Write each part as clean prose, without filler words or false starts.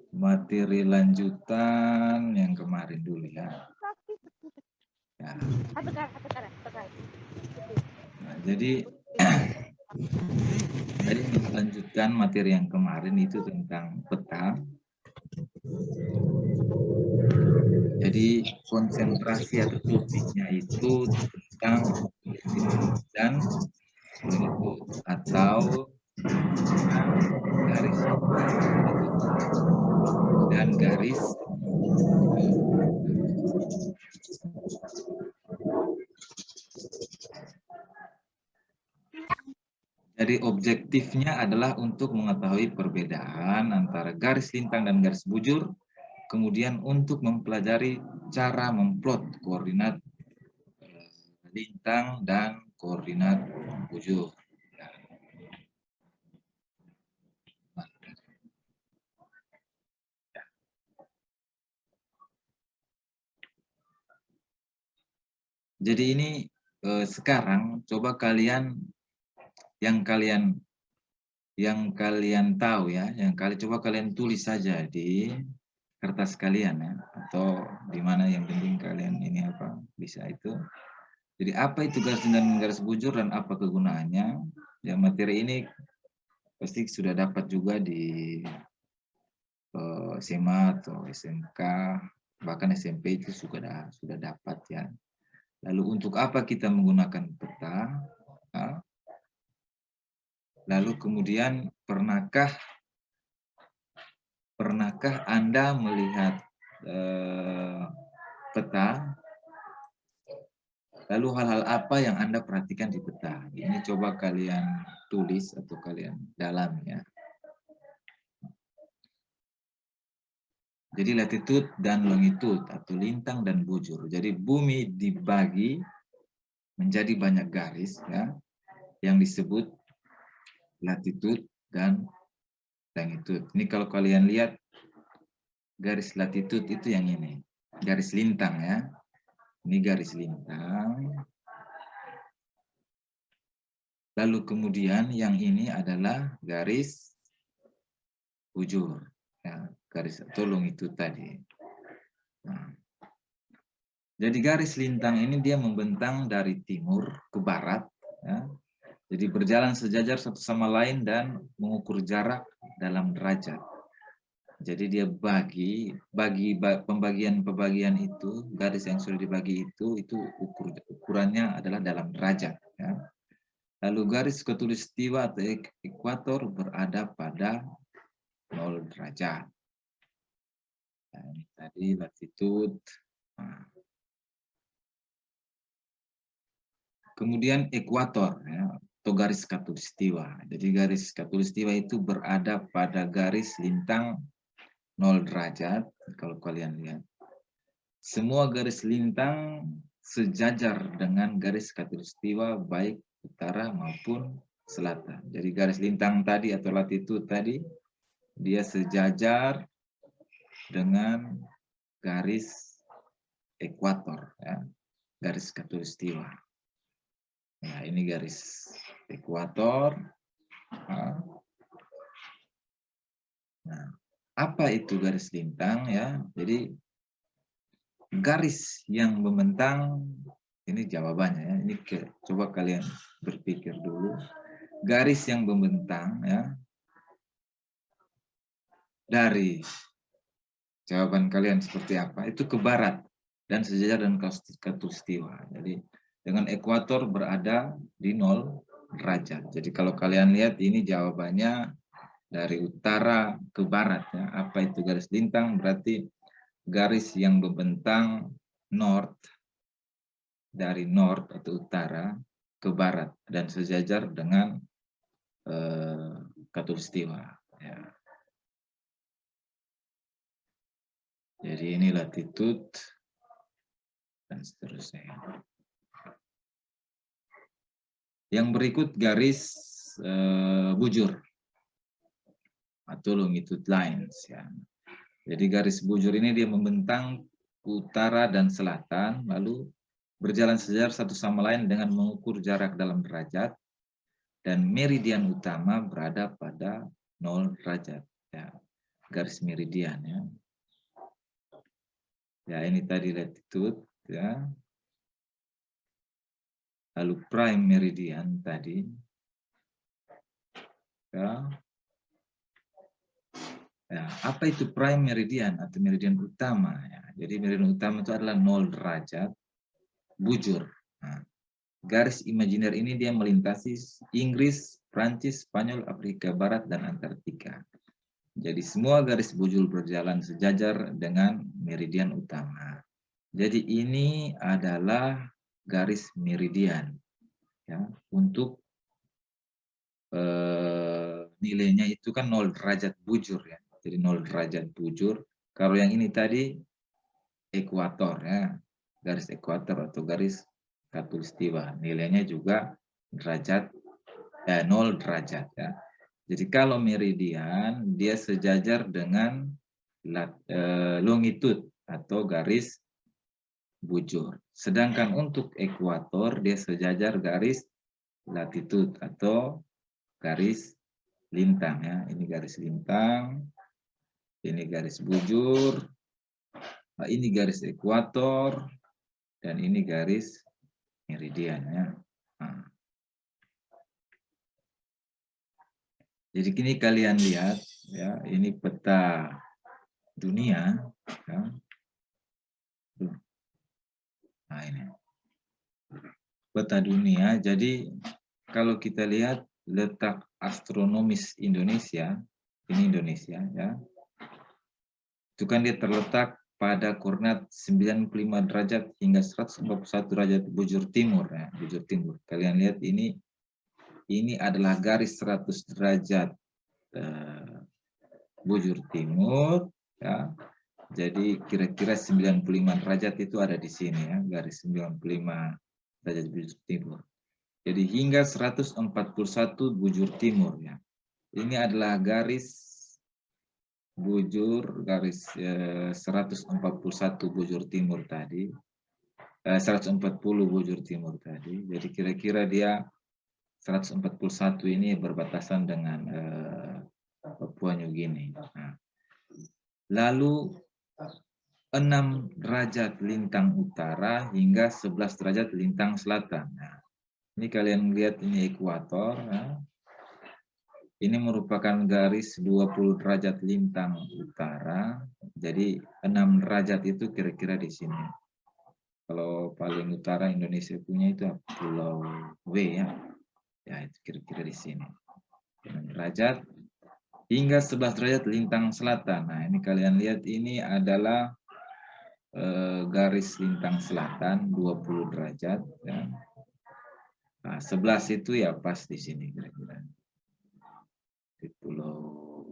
materi lanjutan yang kemarin dulu ya. Nah, jadi tadi melanjutkan materi yang kemarin itu tentang peta. Jadi konsentrasi atau topiknya itu tentang dan atau garis dan garis Jadi objektifnya adalah untuk mengetahui perbedaan antara garis lintang dan garis bujur, kemudian untuk mempelajari cara memplot koordinat lintang dan koordinat bujur. Jadi ini sekarang coba kalian yang kalian tahu ya, coba kalian tulis saja di kertas kalian ya, atau di mana yang penting kalian ini apa bisa itu. Jadi apa itu garis lintang dan garis bujur dan apa kegunaannya? Ya materi ini pasti sudah dapat juga di SMA atau SMK, bahkan SMP itu sudah dapat ya. Lalu untuk apa kita menggunakan peta? Lalu kemudian pernahkah Anda melihat peta? Lalu hal-hal apa yang Anda perhatikan di peta? Ini coba kalian tulis atau kalian dalam ya. Jadi latitude dan longitude atau lintang dan bujur. Jadi bumi dibagi menjadi banyak garis ya, yang disebut latitude dan longitude. Ini kalau kalian lihat garis latitude itu yang ini, garis lintang ya. Ini garis lintang. Lalu kemudian yang ini adalah garis bujur ya, garis atau longitude tadi. Nah, jadi garis lintang ini dia membentang dari timur ke barat ya. Jadi berjalan sejajar satu sama lain dan mengukur jarak dalam derajat. Jadi dia bagi pembagian itu, garis yang sudah dibagi itu ukurannya adalah dalam derajat ya. Lalu garis khatulistiwa atau ekuator berada pada 0 derajat. Nah, ini tadi latitude. Nah. Kemudian ekuator ya, atau garis khatulistiwa. Jadi garis khatulistiwa itu berada pada garis lintang 0 derajat. Kalau kalian lihat, semua garis lintang sejajar dengan garis khatulistiwa baik utara maupun selatan. Jadi garis lintang tadi atau latitude tadi dia sejajar dengan garis ekuator ya, garis khatulistiwa. Nah, ini garis ekuator. Nah, apa itu garis lintang ya? Jadi garis yang membentang, ini jawabannya ya. Ini coba kalian berpikir dulu. Garis yang membentang ya dari jawaban kalian seperti apa? Itu ke barat dan sejajar dengan khatulistiwa. Jadi dengan ekuator berada di 0 derajat. Jadi kalau kalian lihat ini jawabannya dari utara ke barat ya. Apa itu garis lintang? Berarti garis yang membentang north, dari north atau utara ke barat dan sejajar dengan khatulistiwa ya. Jadi ini latitude dan seterusnya. Yang berikut garis bujur atau longitude lines ya. Jadi garis bujur ini dia membentang utara dan selatan, lalu berjalan sejajar satu sama lain dengan mengukur jarak dalam derajat. dan meridian utama berada pada 0 derajat. Ya, garis meridian ya. Ya, ini tadi latitude ya. Lalu prime meridian tadi ya. Ya, apa itu prime meridian atau meridian utama ya. Jadi meridian utama itu adalah 0 derajat bujur. Nah, garis imajiner ini dia melintasi Inggris, Prancis, Spanyol, Afrika Barat dan Antartika. Jadi semua garis bujur berjalan sejajar dengan meridian utama. Jadi ini adalah garis meridian ya. Untuk nilainya itu kan 0 derajat bujur ya. Jadi 0 derajat bujur. Kalau yang ini tadi ekuator ya, garis ekuator atau garis khatulistiwa. Nilainya juga derajat 0 derajat ya. Jadi kalau meridian dia sejajar dengan longitude atau garis bujur. Sedangkan untuk ekuator dia sejajar garis latitude atau garis lintang ya. Ini garis lintang, ini garis bujur, nah, ini garis ekuator, dan ini garis meridian ya. Nah. Jadi kini kalian lihat ya, ini peta dunia ya. Nah, ini peta dunia. Jadi kalau kita lihat letak astronomis Indonesia, ini Indonesia ya. Itu kan dia terletak pada koordinat 95 derajat hingga 141 derajat bujur timur ya, bujur timur. Kalian lihat ini adalah garis 100 derajat bujur timur ya. Jadi kira-kira 95 derajat itu ada di sini ya, garis 95 derajat bujur timur. Jadi hingga 141 bujur timur ya. Ini adalah garis bujur, garis 141 bujur timur tadi. 140 bujur timur tadi. Jadi kira-kira dia 141 ini berbatasan dengan Papua New Guinea. Nah, lalu 6 derajat lintang utara hingga 11 derajat lintang selatan. Nah, ini kalian lihat ini ekuator. Ya. Ini merupakan garis 20 derajat lintang utara. Jadi 6 derajat itu kira-kira di sini. Kalau paling utara Indonesia punya itu Pulau W ya. Ya itu kira-kira di sini. 6 derajat hingga 11 derajat lintang selatan. Nah ini kalian lihat ini adalah garis lintang selatan 20 derajat ya. Nah, 11 itu ya pas di sini kira-kira. Di Pulau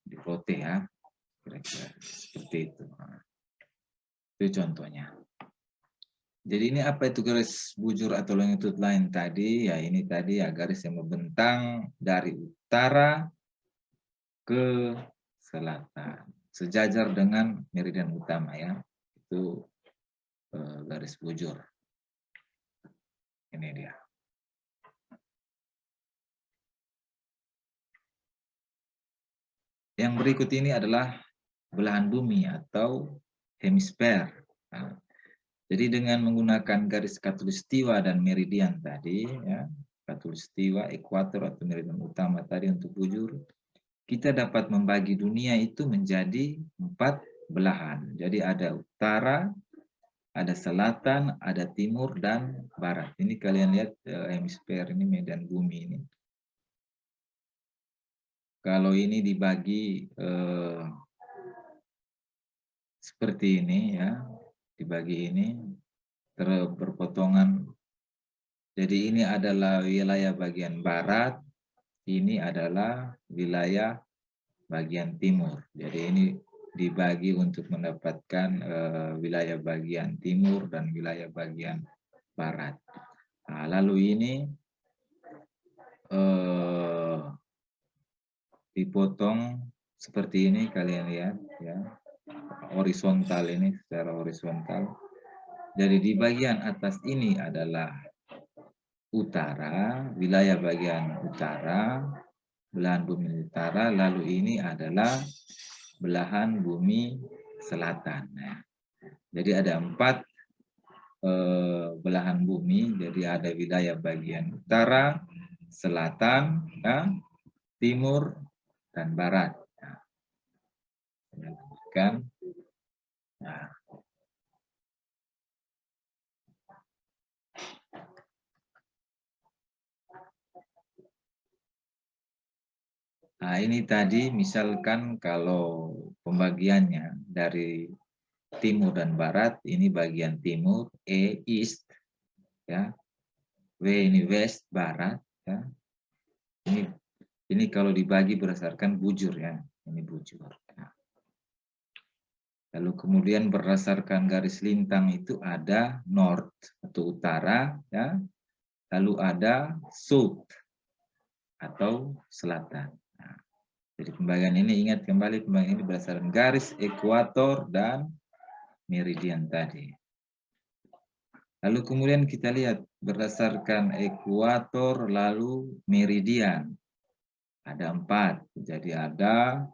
di Rote ya. Kira-kira seperti itu. Nah, itu contohnya. Jadi ini apa itu garis bujur atau longitude line tadi? Ya ini tadi ya garis yang membentang dari utara ke selatan. Sejajar dengan meridian utama ya, itu garis bujur. Ini dia. Yang berikut ini adalah belahan bumi atau hemisfer. Nah, jadi dengan menggunakan garis khatulistiwa dan meridian tadi, ya, khatulistiwa, ekuator atau meridian utama tadi untuk bujur, kita dapat membagi dunia itu menjadi 4 belahan. Jadi ada utara, ada selatan, ada timur, dan barat. Ini kalian lihat hemisfer ini medan bumi ini. Kalau ini dibagi seperti ini ya, dibagi ini berpotongan. Jadi ini adalah wilayah bagian barat, ini adalah wilayah bagian timur. Jadi ini dibagi untuk mendapatkan wilayah bagian timur dan wilayah bagian barat. Nah, lalu ini dipotong seperti ini kalian lihat ya, horizontal ini secara horizontal. Jadi di bagian atas ini adalah utara, wilayah bagian utara, belahan bumi utara, lalu ini adalah belahan bumi selatan. Nah, jadi ada 4 belahan bumi, jadi ada wilayah bagian utara, selatan, ya, timur, dan barat. Nah, nah, nah, ini tadi misalkan kalau pembagiannya dari timur dan barat, ini bagian timur, E east, ya, W ini west barat, ya. Ini kalau dibagi berdasarkan bujur, ya, ini bujur. Ya. Lalu kemudian berdasarkan garis lintang itu ada north atau utara, ya. Lalu ada south atau selatan. Nah, jadi pembagian ini, ingat kembali pembagian ini berdasarkan garis ekuator dan meridian tadi. Lalu kemudian kita lihat berdasarkan ekuator lalu meridian. Ada 4. Jadi ada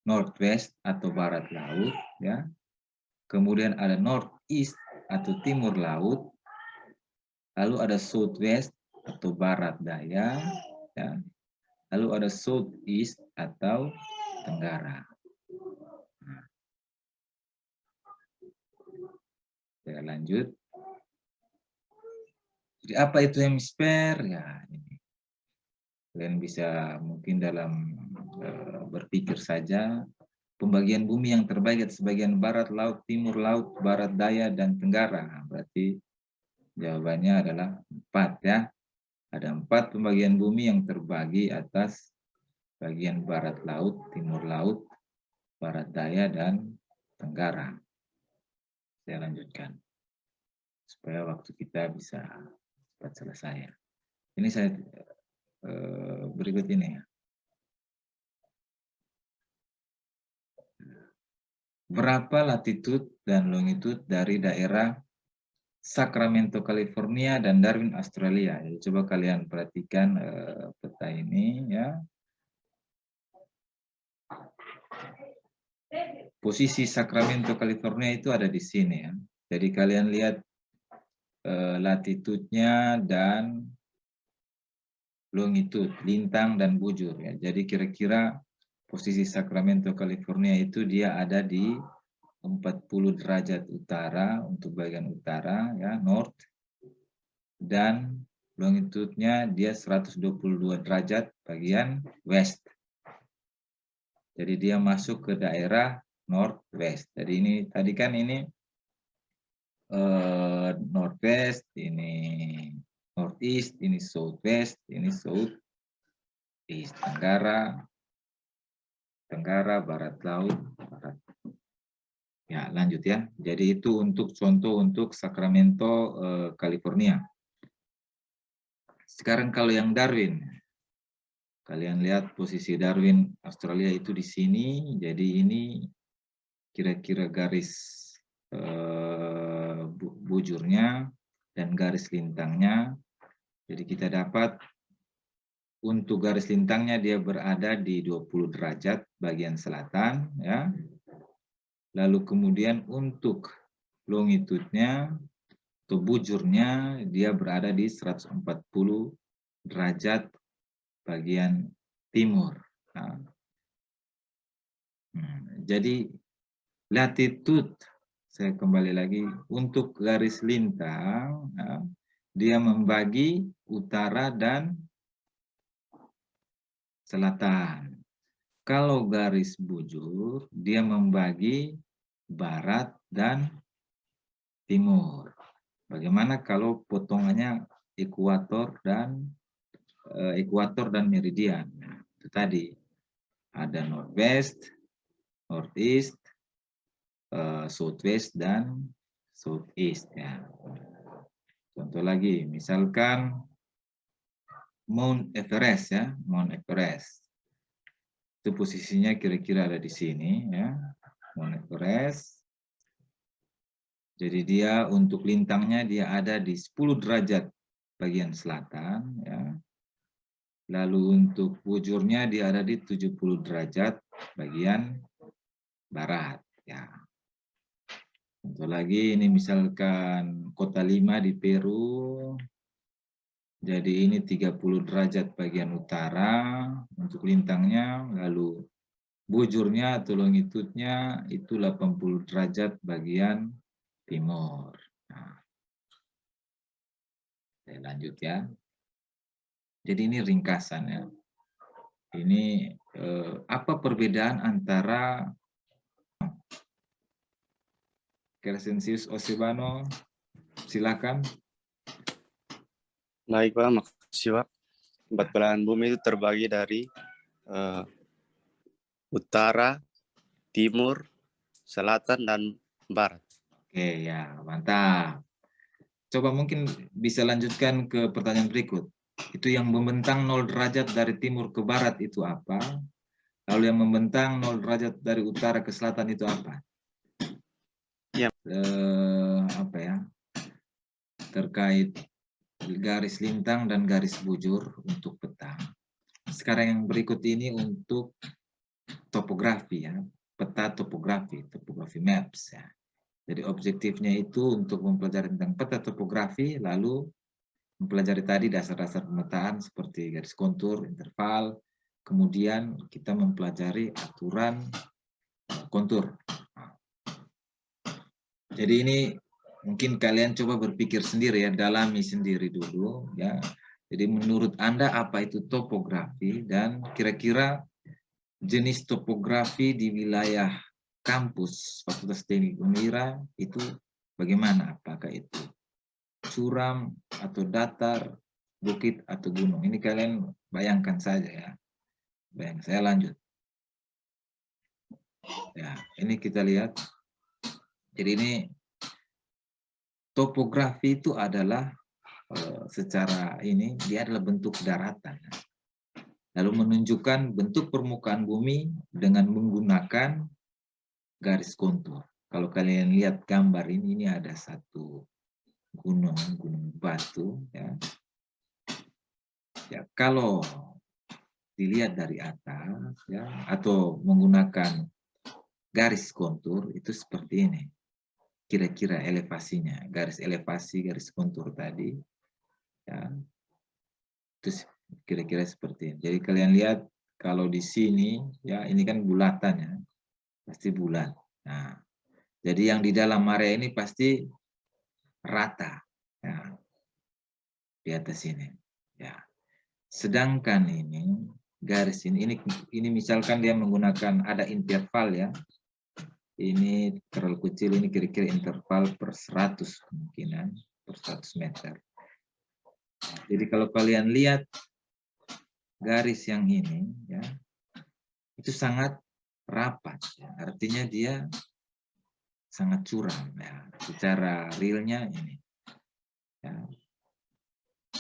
northwest atau barat laut, ya. Kemudian ada northeast atau timur laut. Lalu ada southwest atau barat daya, ya. Lalu ada southeast atau tenggara. Nah, kita lanjut. Jadi apa itu hemisfer? Ya, ini. Kalian bisa mungkin dalam berpikir saja, pembagian bumi yang terbagi atas bagian barat laut, timur laut, barat daya, dan tenggara. Nah, berarti jawabannya adalah 4, ya. Ada 4 pembagian bumi yang terbagi atas bagian barat laut, timur laut, barat daya, dan tenggara. Saya lanjutkan supaya waktu kita bisa cepat selesai. Ini saya berikut ini, ya. Berapa latitude dan longitude dari daerah Sacramento, California, dan Darwin, Australia? Jadi, coba kalian perhatikan peta ini, ya. Posisi Sacramento, California itu ada di sini, ya. Jadi kalian lihat latitude-nya dan longitude, lintang dan bujur, ya. Jadi kira-kira posisi Sacramento, California itu dia ada di 40 derajat utara untuk bagian utara, ya, north, dan longitude-nya dia 122 derajat bagian west. Jadi dia masuk ke daerah northwest. Jadi ini tadi kan ini northwest, ini northeast, ini southwest, ini southeast, tenggara, barat laut, barat. Ya, lanjut, ya. Jadi itu untuk contoh untuk Sacramento, California. Sekarang kalau yang Darwin, kalian lihat posisi Darwin, Australia itu di sini. Jadi ini kira-kira garis bujurnya dan garis lintangnya. Jadi kita dapat untuk garis lintangnya dia berada di 20 derajat bagian selatan, ya. Lalu kemudian untuk longitude-nya atau bujurnya dia berada di 140 derajat bagian timur. Nah, jadi latitude, saya kembali lagi, untuk garis lintang, ya, dia membagi utara dan selatan. Kalau garis bujur, dia membagi barat dan timur. Bagaimana kalau potongannya ekuator dan meridian? Nah, itu tadi ada northwest, northeast, southwest, dan southeast, ya. Contoh lagi, misalkan Mount Everest, ya, Mount Everest. Itu posisinya kira-kira ada di sini, ya, Mount Everest. Jadi dia untuk lintangnya dia ada di 10 derajat bagian selatan, ya. Lalu untuk bujurnya dia ada di 70 derajat bagian barat, ya. Contoh lagi ini misalkan kota Lima di Peru. Jadi ini 30 derajat bagian utara untuk lintangnya, lalu bujurnya atau longitudenya itu 80 derajat bagian timur. Nah, saya lanjut ya. Jadi ini ringkasannya. Ini apa perbedaan antara Crescentius Ossebano? Silakan. Baik Pak, makasih Pak. Empat belahan bumi itu terbagi dari utara, timur, selatan, dan barat. Oke ya, mantap. Coba mungkin bisa lanjutkan ke pertanyaan berikut. Itu yang membentang 0 derajat dari timur ke barat itu apa? Lalu yang membentang 0 derajat dari utara ke selatan itu apa? Ya. Apa ya? Terkait garis lintang dan garis bujur untuk peta. Sekarang yang berikut ini untuk topografi ya, peta topografi maps ya. Jadi objektifnya itu untuk mempelajari tentang peta topografi, lalu mempelajari tadi dasar-dasar pemetaan seperti garis kontur, interval, kemudian kita mempelajari aturan kontur. Jadi ini mungkin kalian coba berpikir sendiri ya, dalami sendiri dulu ya. Jadi menurut Anda apa itu topografi dan kira-kira jenis topografi di wilayah kampus Fakultas Teknik Unira itu bagaimana? Apakah itu curam atau datar, bukit atau gunung? Ini kalian bayangkan saja ya. Bayang, saya lanjut. Ya, ini kita lihat. Jadi ini topografi itu adalah secara ini dia adalah bentuk daratan. Lalu menunjukkan bentuk permukaan bumi dengan menggunakan garis kontur. Kalau kalian lihat gambar ini ada satu gunung batu ya. Ya, kalau dilihat dari atas ya atau menggunakan garis kontur itu seperti ini. Kira-kira elevasinya, garis elevasi, garis kontur tadi ya. Itu kira-kira seperti ini. Jadi kalian lihat kalau di sini ya ini kan bulatan ya. Pasti bulat. Nah, jadi yang di dalam area ini pasti rata ya. Di atas ini ya. Sedangkan ini garis ini misalkan dia menggunakan ada interval ya. Ini terlalu kecil, ini kira-kira interval per 100 kemungkinan per 100 meter. Jadi kalau kalian lihat garis yang ini ya itu sangat rapat ya. Artinya dia sangat curam ya. Secara realnya ini ya,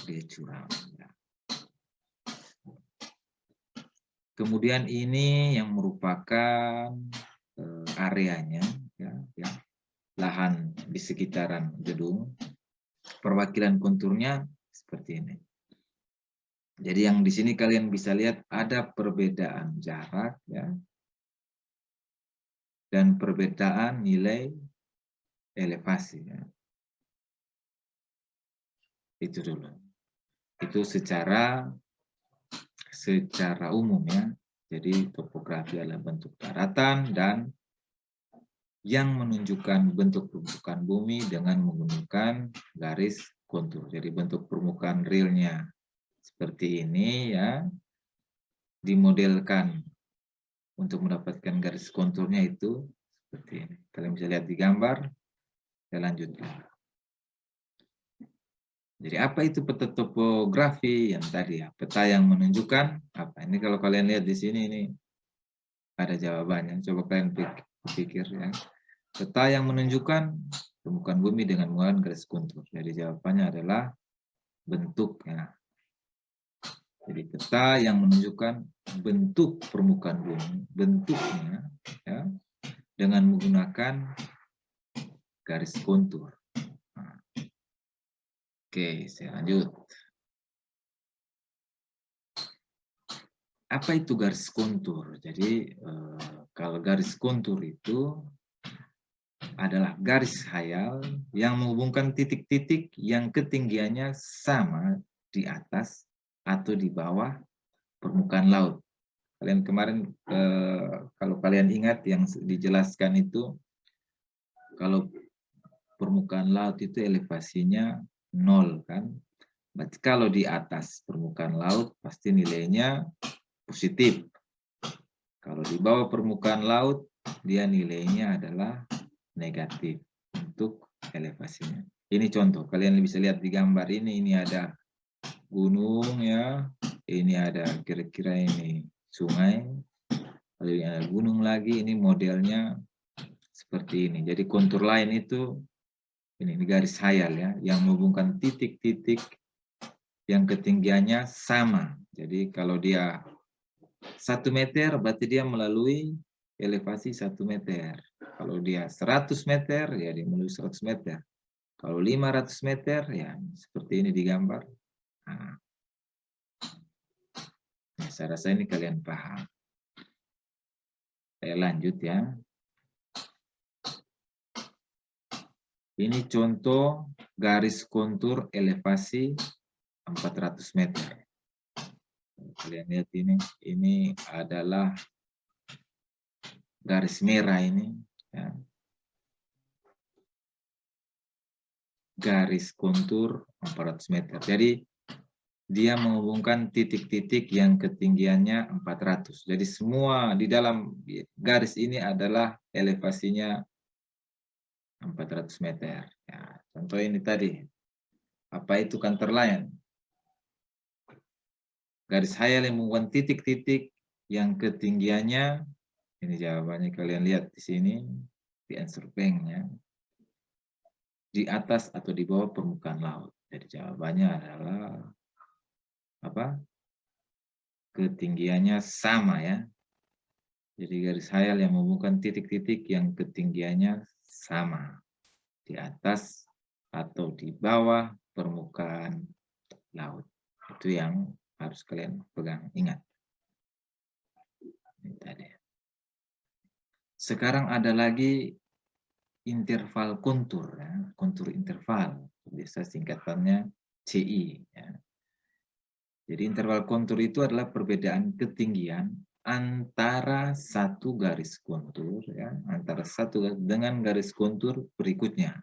dia curam ya. Kemudian ini yang merupakan areanya ya, lahan di sekitaran gedung. Perwakilan konturnya seperti ini. Jadi yang di sini kalian bisa lihat ada perbedaan jarak ya. Dan perbedaan nilai elevasi ya. Itu dulu. Itu secara umum ya. Jadi topografi adalah bentuk daratan dan yang menunjukkan bentuk permukaan bumi dengan menggunakan garis kontur. Jadi bentuk permukaan realnya seperti ini ya. Dimodelkan untuk mendapatkan garis konturnya itu seperti ini. Kalian bisa lihat di gambar. Saya lanjutkan. Jadi apa itu peta topografi yang tadi ya? Peta yang menunjukkan apa? Ini kalau kalian lihat di sini ini ada jawabannya. Coba kalian pikir ya. Peta yang menunjukkan permukaan bumi dengan menggunakan garis kontur. Jadi jawabannya adalah bentuknya. Jadi peta yang menunjukkan bentuk permukaan bumi, bentuknya ya, dengan menggunakan garis kontur. Nah, Oke, saya lanjut. Apa itu garis kontur? Jadi kalau garis kontur itu adalah garis khayal yang menghubungkan titik-titik yang ketinggiannya sama di atas atau di bawah permukaan laut. Kalian kemarin kalau kalian ingat yang dijelaskan itu, kalau permukaan laut itu elevasinya 0 kan. Berarti kalau di atas permukaan laut pasti nilainya positif. Kalau di bawah permukaan laut, dia nilainya adalah negatif untuk elevasinya. Ini contoh, kalian bisa lihat di gambar ini ada gunung ya, ini ada kira-kira ini sungai, lalu ini ada gunung lagi, ini modelnya seperti ini. Jadi kontur lain itu, ini garis khayal ya, yang menghubungkan titik-titik yang ketinggiannya sama. Jadi kalau dia 1 meter, berarti dia melalui elevasi 1 meter. Kalau dia 100 meter, ya dia melalui 100 meter. Kalau 500 meter, ya seperti ini di gambar. Nah, saya rasa ini kalian paham. Saya lanjut ya. Ini contoh garis kontur elevasi 400 meter. Kalian lihat ini adalah garis merah ini. Ya. Garis kontur 400 meter. Jadi dia menghubungkan titik-titik yang ketinggiannya 400. Jadi semua di dalam garis ini adalah elevasinya 400 meter. Ya, contoh ini tadi. Apa itu counter line? Garis khayal yang menghubungkan titik-titik yang ketinggiannya, ini jawabannya kalian lihat di sini, di answer bank-nya, di atas atau di bawah permukaan laut. Jadi jawabannya adalah apa? Ketinggiannya sama ya. Jadi garis khayal yang menghubungkan titik-titik yang ketinggiannya sama di atas atau di bawah permukaan laut. Itu yang harus kalian pegang, ingat. Ini tadi. Sekarang ada lagi interval kontur, ya. Kontur interval, biasa singkatannya CI. Ya. Jadi interval kontur itu adalah perbedaan ketinggian antara satu garis kontur, ya, antara satu dengan garis kontur berikutnya.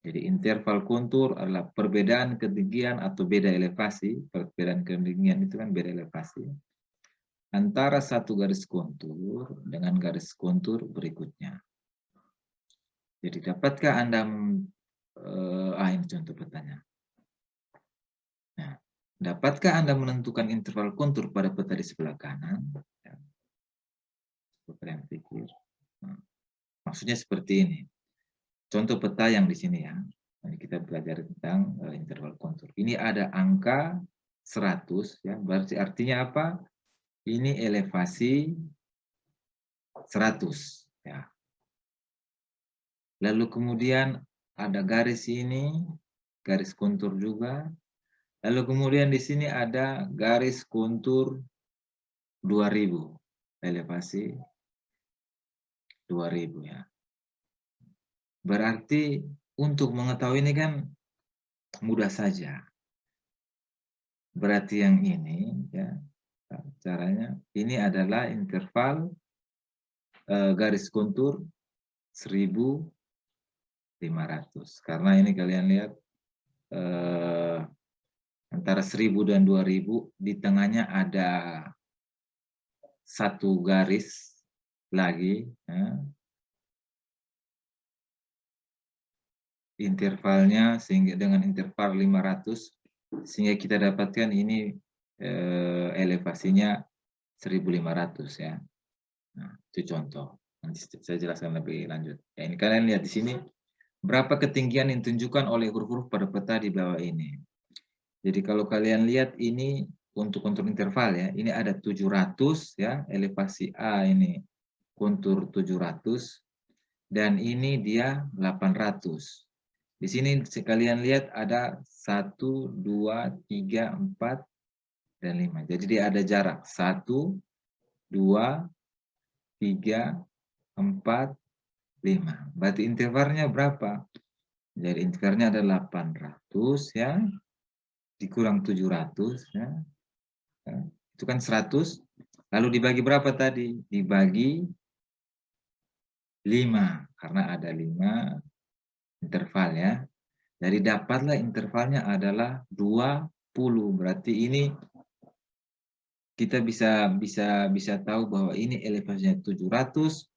Jadi interval kontur adalah perbedaan ketinggian atau beda elevasi, perbedaan ketinggian itu kan beda elevasi, antara satu garis kontur dengan garis kontur berikutnya. Jadi dapatkah Anda, ini contoh pertanyaan. Nah, dapatkah Anda menentukan interval kontur pada peta di sebelah kanan? Ya. Kalian pikir. Nah, maksudnya seperti ini. Contoh peta yang di sini ya. Ini kita belajar tentang interval kontur. Ini ada angka 100 ya. Berarti artinya apa? Ini elevasi 100 ya. Lalu kemudian ada garis ini, garis kontur juga. Lalu kemudian di sini ada garis kontur 2000, elevasi 2000 ya. Berarti untuk mengetahui ini kan mudah saja. Berarti yang ini ya, caranya ini adalah interval garis kontur 1500. Karena ini kalian lihat antara 1000 dan 2000 di tengahnya ada satu garis lagi ya. Intervalnya sehingga dengan interval 500 sehingga kita dapatkan ini elevasinya 1500 ya. Nah, itu contoh. Nanti saya jelaskan lebih lanjut. Ya, ini kalian lihat di sini berapa ketinggian yang ditunjukkan oleh huruf-huruf pada peta di bawah ini. Jadi kalau kalian lihat ini untuk kontur interval ya, ini ada 700 ya, elevasi A ini kontur 700 dan ini dia 800. Di sini sekalian lihat ada 1, 2, 3, 4, dan 5. Jadi dia ada jarak 1, 2, 3, 4, 5. Berarti intervalnya berapa? Jadi intervalnya ada 800 ya, dikurang 700 ya. Itu kan 100. Lalu dibagi berapa tadi? Dibagi 5 karena ada 5 interval ya. Jadi dapatlah intervalnya adalah 20. Berarti ini kita bisa tahu bahwa ini elevasinya 700,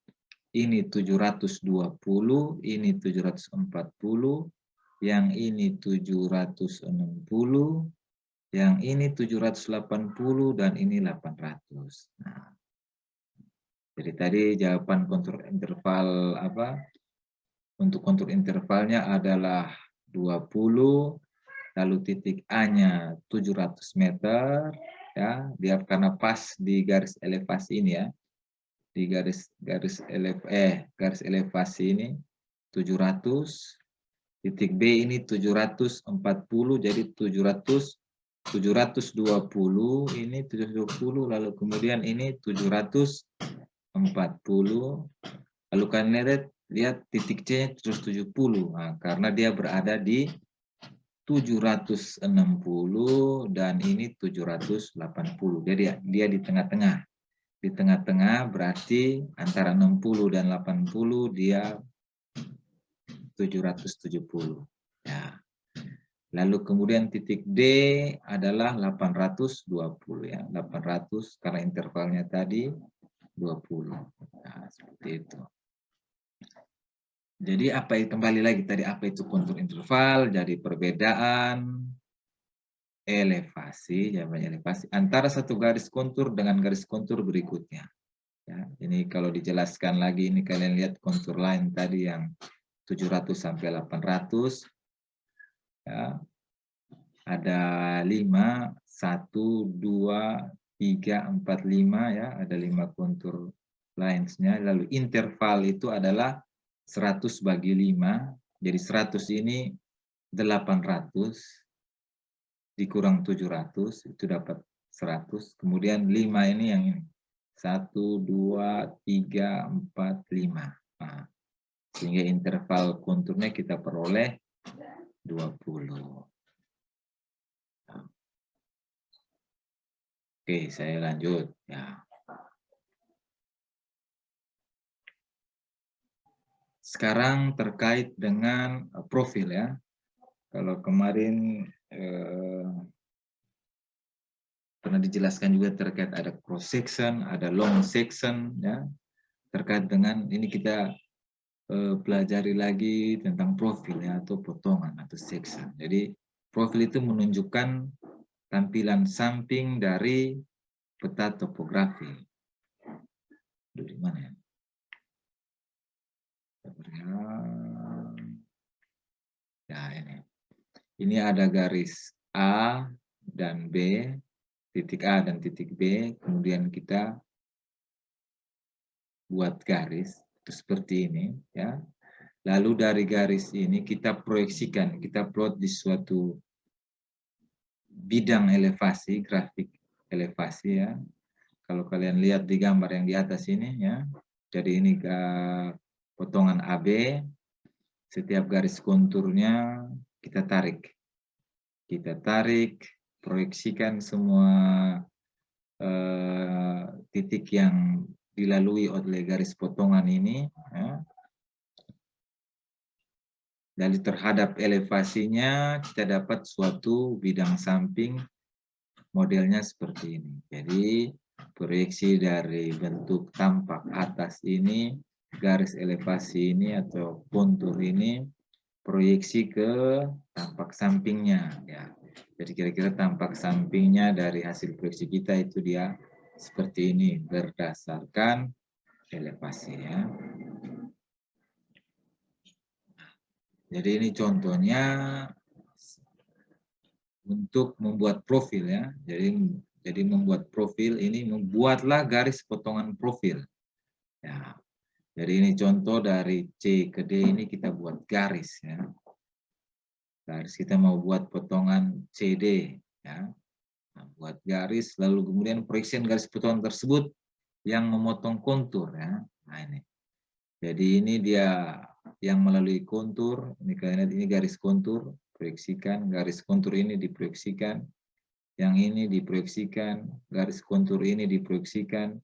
ini 720, ini 740, yang ini 760, yang ini 780, dan ini 800. Nah, jadi tadi jawaban kontur interval apa? Untuk kontur intervalnya adalah 20, lalu titik A-nya 700 meter, ya, dia karena pas di garis elevasi ini ya, di garis elevasi ini 700, titik B ini 740, jadi 720, ini 720, lalu kemudian ini 740, lalu kalian lihat titik C-nya 770, nah, karena dia berada di 760 dan ini 780. Jadi dia di tengah-tengah. Di tengah-tengah berarti antara 60 dan 80 dia 770. Ya. Lalu kemudian titik D adalah 820 ya. 800 karena intervalnya tadi 20. Nah, seperti itu. Jadi kembali lagi tadi apa itu kontur interval? Jadi perbedaan elevasi, jawabannya elevasi antara satu garis kontur dengan garis kontur berikutnya. Ya, ini kalau dijelaskan lagi, ini kalian lihat kontur lain tadi yang 700 sampai 800. Ya, ada 5, 1, 2, 3, 4, 5 ya, ada 5 kontur lainnya. Lalu interval itu adalah 100 bagi 5. Jadi 100 ini 800 dikurang 700 itu dapat 100. Kemudian 5 ini yang ini. 1, 2, 3, 4, 5. Nah, sehingga interval konturnya kita peroleh 20. Oke, saya lanjut ya. Sekarang terkait dengan profil ya. Kalau kemarin pernah dijelaskan juga terkait ada cross section, ada long section ya. Terkait dengan ini kita pelajari lagi tentang profil ya, atau potongan atau section. Jadi profil itu menunjukkan tampilan samping dari peta topografi. Di mana ya? Ya ini. Ini ada garis A dan B, titik A dan titik B, kemudian kita buat garis seperti ini ya. Lalu dari garis ini kita proyeksikan, kita plot di suatu bidang elevasi, grafik elevasi ya. Kalau kalian lihat di gambar yang di atas ini ya. Jadi ini potongan AB, setiap garis konturnya kita tarik. Kita tarik, proyeksikan semua titik yang dilalui oleh garis potongan ini. Ya. Dari terhadap elevasinya kita dapat suatu bidang samping modelnya seperti ini. Jadi proyeksi dari bentuk tampak atas ini, garis elevasi ini atau kontur ini, proyeksi ke tampak sampingnya. Ya. Jadi kira-kira tampak sampingnya dari hasil proyeksi kita itu dia seperti ini berdasarkan elevasi ya. Jadi ini contohnya untuk membuat profil ya. Jadi membuat profil ini, membuatlah garis potongan profil. Ya. Jadi ini contoh dari C ke D ini kita buat garis ya. Garis kita mau buat potongan CD, ya. Nah, buat garis, lalu kemudian proyeksi garis potongan tersebut yang memotong kontur, ya. Nah ini. Jadi ini dia yang melalui kontur. Ini kalian lihat, ini garis kontur, proyeksikan, garis kontur ini diproyeksikan, yang ini diproyeksikan, garis kontur ini diproyeksikan,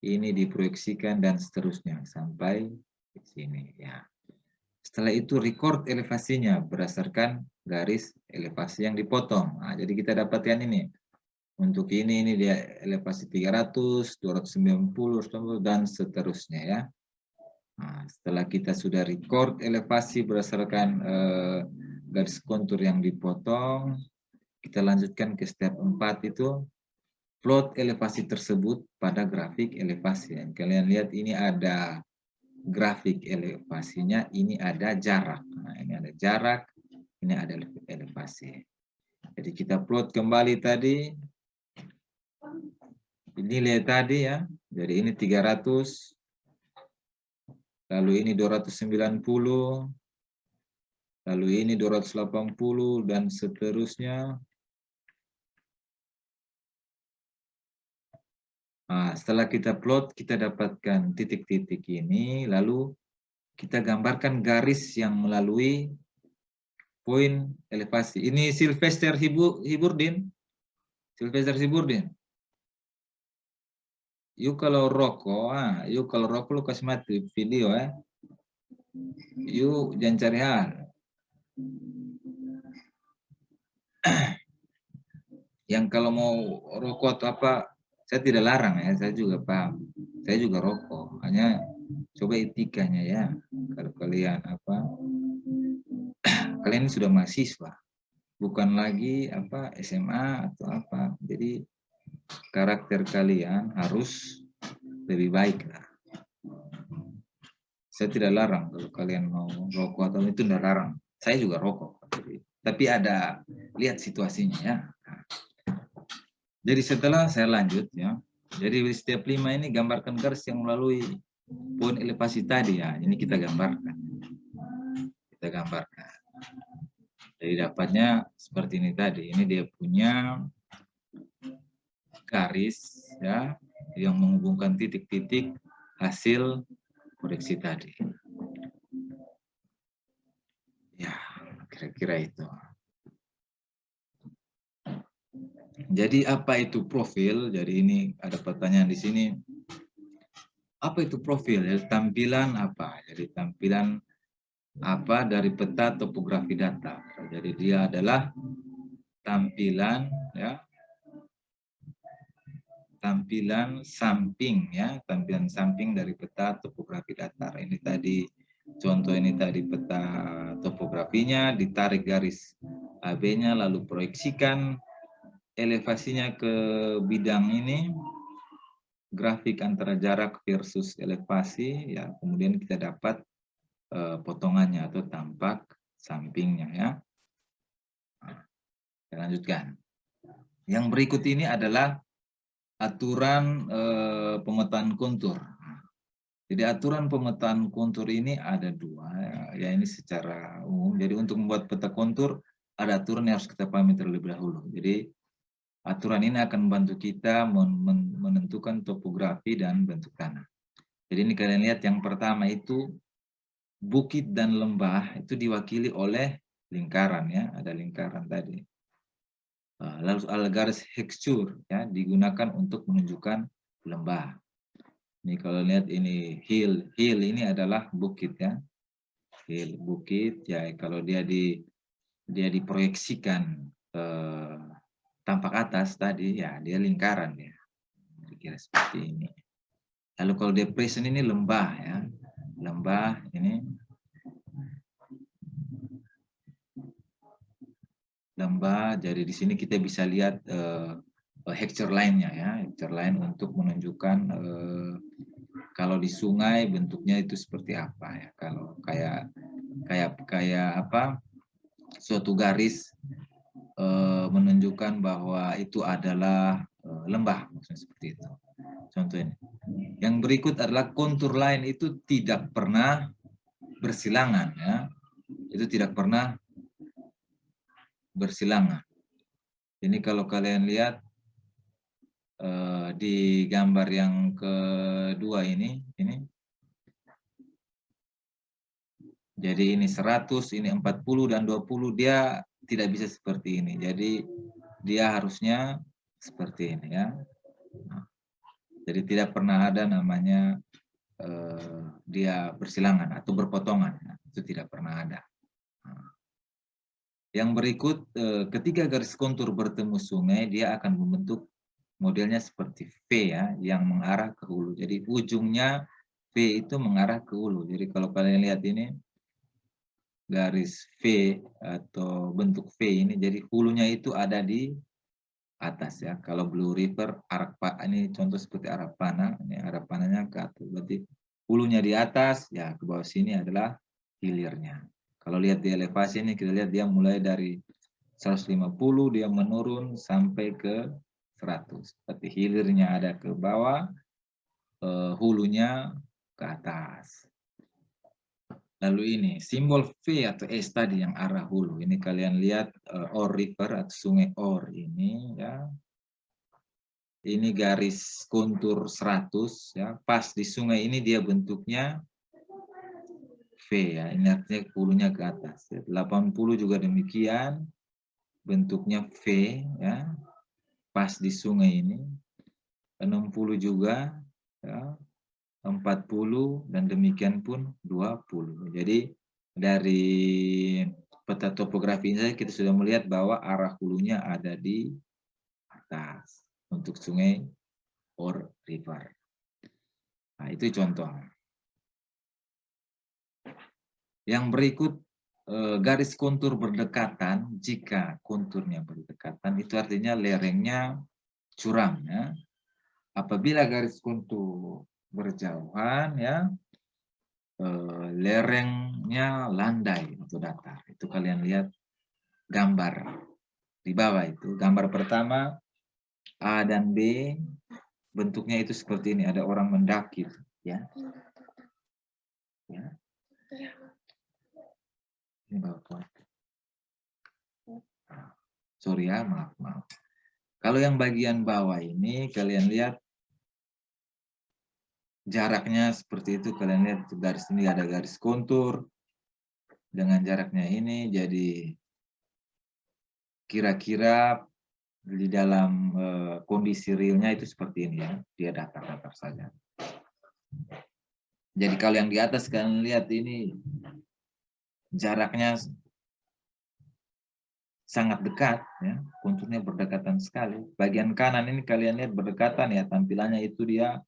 ini diproyeksikan, dan seterusnya sampai di sini, ya. Setelah itu record elevasinya berdasarkan garis elevasi yang dipotong. Nah, jadi kita dapatkan ini. Untuk ini dia elevasi 300, 290, dan seterusnya, ya. Nah, setelah kita sudah record elevasi berdasarkan garis kontur yang dipotong, kita lanjutkan ke step 4 itu, plot elevasi tersebut pada grafik elevasi. Yang kalian lihat ini ada grafik elevasinya, ini ada jarak. Nah, ini ada jarak, ini ada elevasi. Jadi kita plot kembali tadi. Ini lihat tadi, ya. Jadi ini 300, lalu ini 290, lalu ini 280, dan seterusnya. Nah, setelah kita plot, kita dapatkan titik-titik ini, lalu kita gambarkan garis yang melalui poin elevasi. Ini Sylvester Hiburdin. Sylvester Hiburdin. Yuk kalau rokok, lu kasih mati video, ya. Yuk jangan cari hal. Yang kalau mau rokok atau apa, saya tidak larang, ya. Saya juga paham. Saya juga rokok. Hanya coba etikanya, ya. Kalau kalian kalian sudah mahasiswa, bukan lagi SMA atau apa. Jadi karakter kalian harus lebih baik lah. Saya tidak larang kalau kalian mau rokok atau itu, tidak larang. Saya juga rokok. Tapi ada, lihat situasinya, ya. Jadi setelah saya lanjut, ya. Jadi step 5 ini gambarkan garis yang melalui poin elevasi tadi, ya. Ini kita gambarkan. Kita gambarkan. Jadi dapatnya seperti ini tadi. Ini dia punya garis, ya, yang menghubungkan titik-titik hasil proyeksi tadi. Ya, kira-kira itu. Jadi apa itu profil? Jadi ini ada pertanyaan di sini. Apa itu profil? Jadi tampilan apa? Jadi tampilan apa dari peta topografi data. Jadi dia adalah tampilan, ya, tampilan samping, ya, tampilan samping dari peta topografi datar. Ini tadi contoh, ini tadi peta topografinya, ditarik garis AB-nya, lalu proyeksikan elevasinya ke bidang ini, grafik antara jarak versus elevasi, ya, kemudian kita dapat potongannya atau tampak sampingnya, ya. Nah, kita lanjutkan. Yang berikut ini adalah aturan pemetaan kontur. Jadi aturan pemetaan kontur ini ada dua, ya, ini secara umum. Jadi untuk membuat peta kontur ada aturan yang harus kita pahami terlebih dahulu. Jadi aturan ini akan membantu kita menentukan topografi dan bentuk tanah. Jadi ini kalian lihat yang pertama itu bukit dan lembah itu diwakili oleh lingkaran, ya, ada lingkaran tadi. Lalu garis hexture, ya, digunakan untuk menunjukkan lembah. Ini kalau lihat ini hill ini adalah bukit, ya. Hill bukit, ya, kalau dia diproyeksikan tampak atas tadi, ya, dia lingkaran, ya. Kira-kira seperti ini. Lalu kalau depression ini lembah, ya. Lembah ini lembah, jadi di sini kita bisa lihat hexture line-nya, ya, hexture line untuk menunjukkan kalau di sungai bentuknya itu seperti apa, ya. Kalau kayak apa, suatu garis menunjukkan bahwa itu adalah lembah, maksudnya seperti itu. Contohnya. Yang berikut adalah kontur line itu tidak pernah bersilangan, ya. Itu tidak pernah bersilangan. Ini kalau kalian lihat di gambar yang kedua ini. Jadi ini 100, ini 40 dan 20, dia tidak bisa seperti ini. Jadi dia harusnya seperti ini ya. Nah, jadi tidak pernah ada namanya dia bersilangan atau berpotongan. Nah, itu tidak pernah ada. Nah, yang berikut, ketika garis kontur bertemu sungai, dia akan membentuk modelnya seperti V ya, yang mengarah ke hulu. Jadi ujungnya V itu mengarah ke hulu. Jadi kalau kalian lihat ini, garis V atau bentuk V ini, jadi hulunya itu ada di atas ya. Kalau Blue River, ini contoh seperti arah panah, ini arah panahnya ke atas. Berarti hulunya di atas, ya ke bawah sini adalah hilirnya. Kalau lihat di elevasi ini, kita lihat dia mulai dari 150, dia menurun sampai ke 100. Berarti hilirnya ada ke bawah, hulunya ke atas. Lalu ini simbol V atau S tadi yang arah hulu. Ini kalian lihat Or River atau Sungai Or ini ya. Ini garis kontur 100 ya. Pas di sungai ini dia bentuknya V ya. Ini artinya hulunya ke atas. 80 juga demikian. Bentuknya V ya. Pas di sungai ini. 60 juga ya. 40 dan demikian pun 20. Jadi dari peta topografi ini kita sudah melihat bahwa arah hulunya ada di atas untuk sungai Or River. Nah, itu contoh. Yang berikut garis kontur berdekatan. Jika konturnya berdekatan itu artinya lerengnya curam ya. Apabila garis kontur berjauhan ya, lerengnya landai atau datar. Itu kalian lihat gambar di bawah itu. Gambar pertama A dan B bentuknya itu seperti ini. Ada orang mendaki ya. Ya. Ini bawah. Sorry ya, maaf. Kalau yang bagian bawah ini kalian lihat jaraknya seperti itu. Kalian lihat garis ini ada garis kontur dengan jaraknya ini, jadi kira-kira di dalam kondisi realnya itu seperti ini ya, dia datar-datar saja. Jadi kalau yang di atas kalian lihat ini jaraknya sangat dekat ya, konturnya berdekatan sekali. Bagian kanan ini kalian lihat berdekatan ya, tampilannya itu dia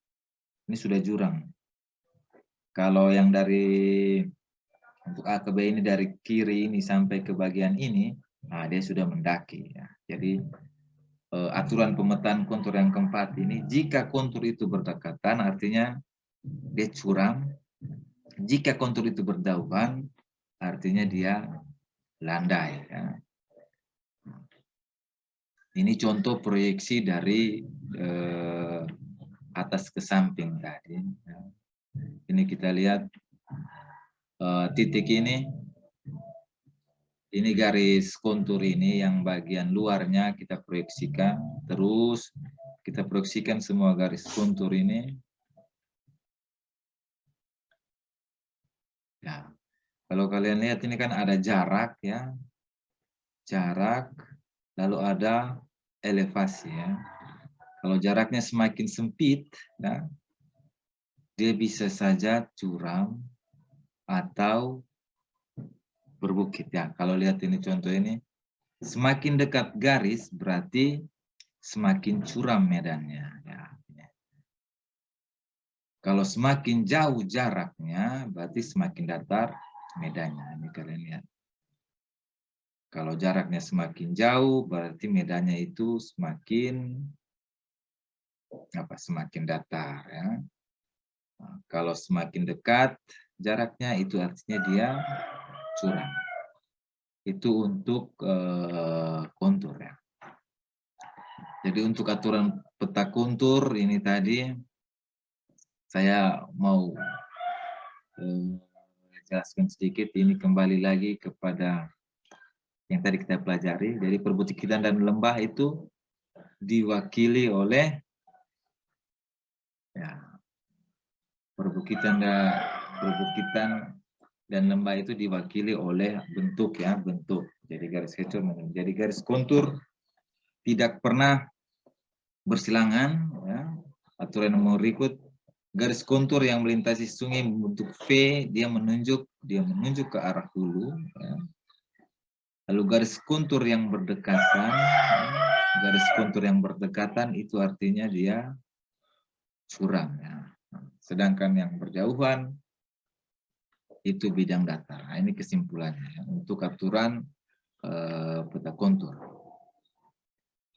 ini sudah jurang. Kalau yang dari untuk A ke B ini dari kiri ini sampai ke bagian ini, nah dia sudah mendaki ya. Jadi aturan pemetaan kontur yang keempat ini, jika kontur itu berdekatan artinya dia curam. Jika kontur itu berdauhan artinya dia landai ya. Ini contoh proyeksi dari atas ke samping tadi ya. Ini kita lihat titik ini garis kontur ini yang bagian luarnya kita proyeksikan, terus kita proyeksikan semua garis kontur ini. Ya, kalau kalian lihat ini kan ada jarak ya, jarak, lalu ada elevasi ya. Kalau jaraknya semakin sempit, ya, dia bisa saja curam atau berbukit ya. Kalau lihat ini contoh ini, semakin dekat garis berarti semakin curam medannya. Ya. Kalau semakin jauh jaraknya berarti semakin datar medannya. Ini kalian lihat. Kalau jaraknya semakin jauh berarti medannya itu semakin semakin datar ya. Nah, kalau semakin dekat jaraknya itu artinya dia curam. Itu untuk kontur ya. Jadi untuk aturan peta kontur ini tadi saya mau jelaskan sedikit. Ini kembali lagi kepada yang tadi kita pelajari. Jadi perbukitan dan lembah itu diwakili oleh ya, perbukitan dan lembah itu diwakili oleh bentuk ya, bentuk. Jadi garis kecil, jadi garis kontur tidak pernah bersilangan ya. Aturan nomor berikut, garis kontur yang melintasi sungai membentuk V, dia menunjuk ke arah hulu ya. Lalu garis kontur yang berdekatan, garis kontur yang berdekatan itu artinya dia curam ya. Sedangkan yang berjauhan itu bidang datar. Nah, ini kesimpulannya ya, untuk aturan peta kontur.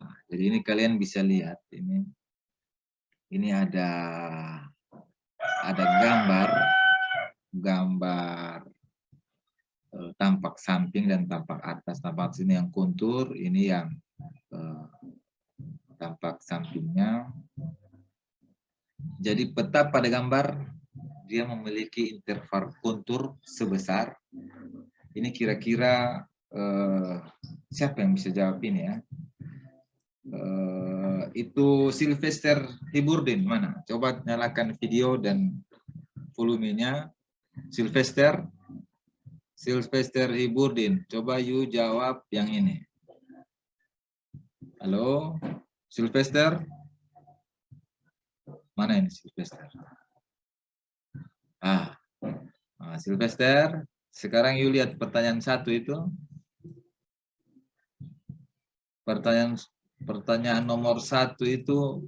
Nah, jadi ini kalian bisa lihat ini ada gambar tampak samping dan tampak atas. Tampak sini yang kontur, ini yang tampak sampingnya. Jadi peta pada gambar dia memiliki interval kontur sebesar. Ini kira-kira siapa yang bisa jawab ini ya? Itu Sylvester Hiburdin mana? Coba nyalakan video dan volumenya. Sylvester Hiburdin, coba you jawab yang ini. Halo, Sylvester? Mana ini Sylvester? Sylvester, sekarang you lihat pertanyaan 1 itu. Pertanyaan nomor 1 itu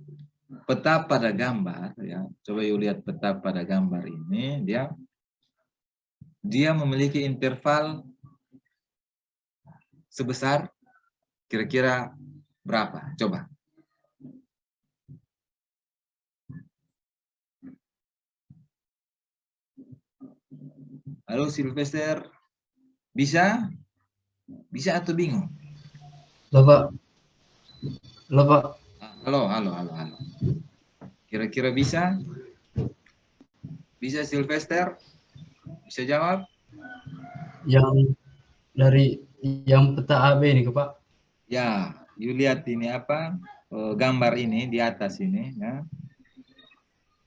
peta pada gambar ya. Coba you lihat peta pada gambar ini, dia memiliki interval sebesar kira-kira berapa? Coba. Halo Sylvester, bisa? Bisa atau bingung? Bapak. Halo. Kira-kira bisa? Bisa Sylvester? Bisa jawab? Yang dari yang peta AB ini, Pak. Ya, you lihat ini apa? Gambar ini di atas ini ya.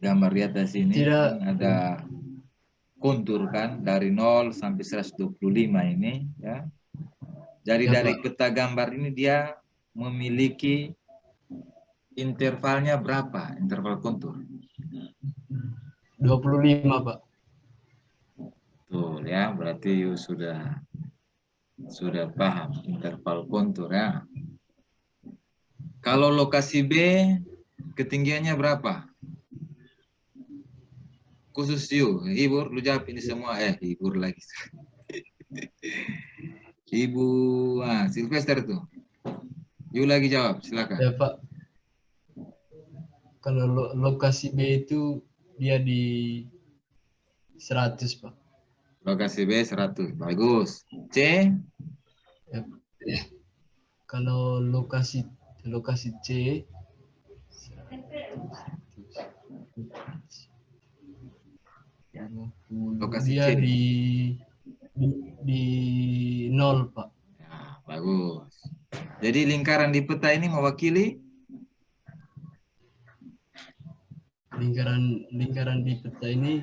Gambar di atas ini Tidak. kan ada kontur kan dari 0 sampai 125 ini ya. Jadi Ya, dari Pak. peta gambar ini dia memiliki intervalnya berapa? Interval kontur. 25, Pak. Tuh ya, berarti you sudah paham interval kontur ya. Kalau lokasi B ketinggiannya berapa? Khusus you, Hibur, lu jawab ini semua. Hibur lagi. Ibu Sylvester tuh. You lagi jawab, silakan. Ya, Pak. Kalau lokasi B itu dia di 100, Pak. Lokasi B 100. Bagus. C? Ya. Kalau lokasi C Lokasi dia C. di 0, Pak. Ya, bagus. Jadi lingkaran di peta ini mewakili lingkaran di peta ini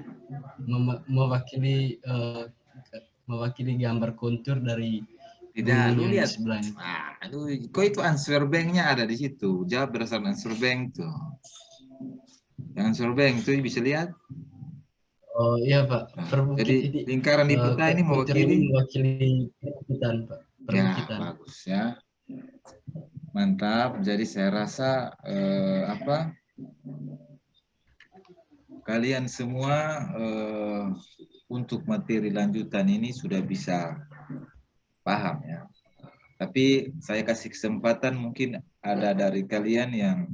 mewakili gambar kontur dari tidak, lu gunung yang lihat. di sebelahnya. Kok itu answer bank-nya ada di situ. Jawab berdasarkan answer bank tuh. Yang answer bank tuh bisa lihat. Oh iya, Pak. Jadi lingkaran di peta ini mewakili perbukitan, Pak. Perbukitan. Ya, bagus ya. Mantap. Jadi saya rasa kalian semua untuk materi lanjutan ini sudah bisa paham ya. Tapi saya kasih kesempatan mungkin ada dari kalian yang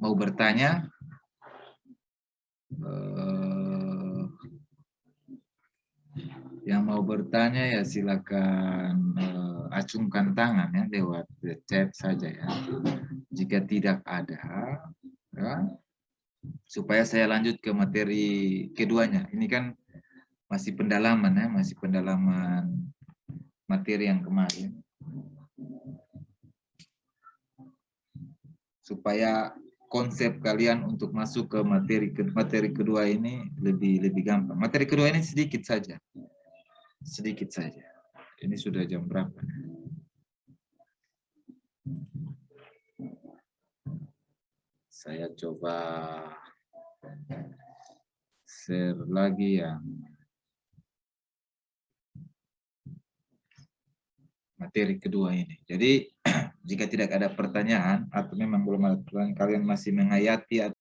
mau bertanya. Yang mau bertanya ya silakan acungkan tangan ya lewat chat saja ya. Jika tidak ada, ya, supaya saya lanjut ke materi keduanya. Ini kan masih pendalaman ya, masih pendalaman materi yang kemarin. Supaya konsep kalian untuk masuk ke materi kedua ini lebih gampang. Materi kedua ini sedikit saja. Sedikit saja. Ini sudah jam berapa? Saya coba share lagi yang materi kedua ini. Jadi jika tidak ada pertanyaan atau memang belum ada pertanyaan, kalian masih menghayati